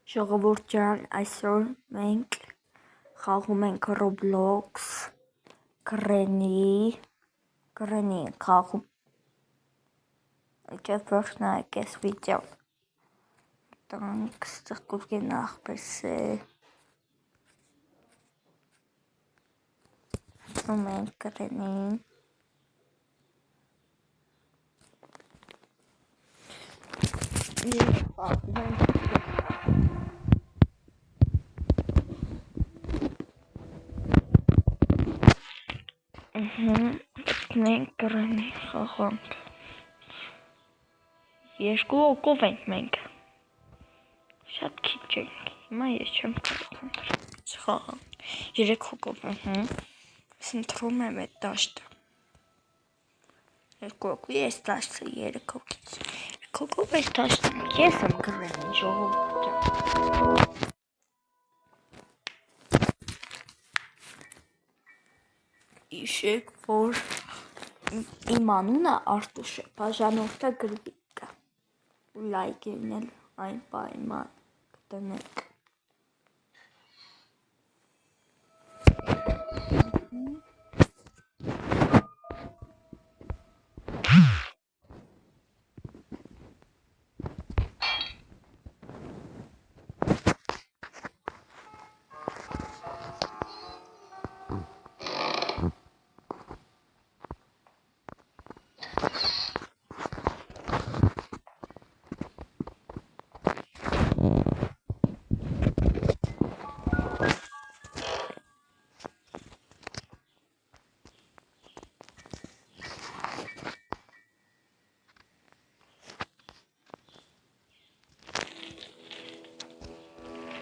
Ժողովուրդ ջան, այսօր մենք խաղում ենք Roblox Granny ենք խաղում։ Եկեք որ նայեք այս վիդեոն։ Տանք ստեղ կուզենա ախպես է։ Խաղում ենք Granny-ին։ Մենք Granny խաղանք։ Երկու օկով ենք մենք։ Շատ քիչ ենք։ Հիմա ես չեմ կարող խաղամ։ 3 օկով, Ես ընտրում եմ այդ դաշտը։ 2 օկով, ես դաշտը 3 օկից։ 3 օկով այս դաշտը ես եմ Granny ժողովուրդ։ Իշեք, որ իմ անունը Արտուշ է, բաժանորդը գրվիկ է, ու լայքերն էլ այն պայման կտնեք։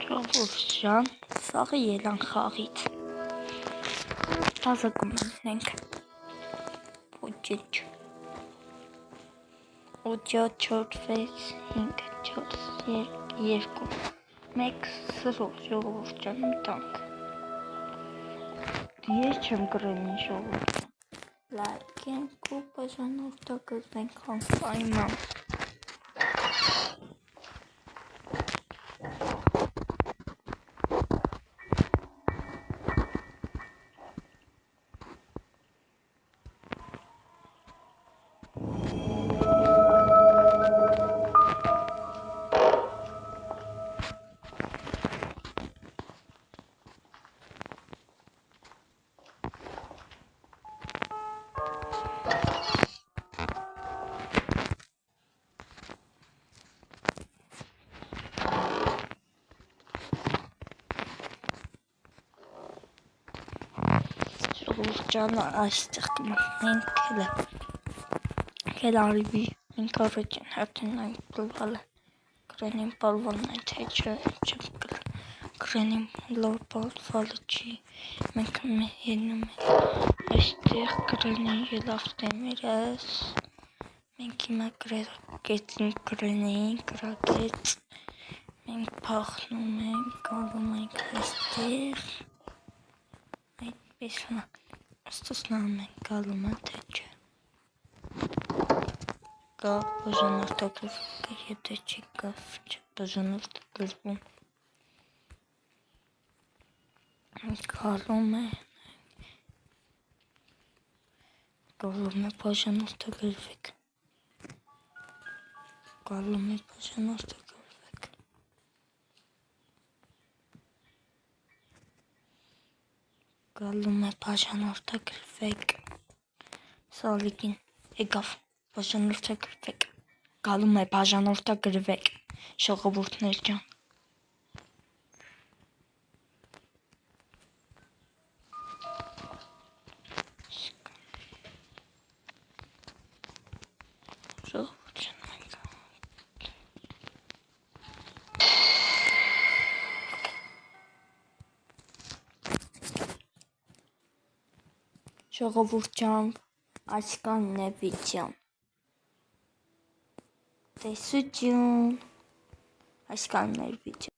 Ժողովուրդ ջան, սաղը ելան խաղից։ Տազը կմտնենք։ Ոչինչ։ 8 4 6 5 4 3 2 1 սրով ժողովուրդ ջան տանք։ Ես չեմ Granny ժողովուրդ։ Լայք ենք ու բաժանորդագրվենք անպայման։ Ժողովուրդ ջան, այստեղ կմտնենք էլ արիվի մենք առաջին հերթին այն պլվալը Granny-ն պալվալն է թե չէ չեմ կլ Granny-ն պալվալը չի մենք ենում ենք այստեղ Granny ելավ դեմերս մենք հիմա գրակեցինք Granny-ին գրակեց մենք փախնում ենք գալում ենք այստեղ այդպես ստոսնում ենք գալում թե չէ Կա բաժանորդագրվելը, եթե չի կա բաժանորդագրվում գալում է բաժանորդագրվեք գալում է բաժանորդագրվեք գալում է բաժանորդագրվեք Սալիկին եկավ բաժանորդագրվեք գալում է բաժանորդագրվեք ժողովուրդներ ջան Ժողովուրդ ջան, այսքանն է վիդեոն։ Տեսություն, այսքանն է վիդեոն։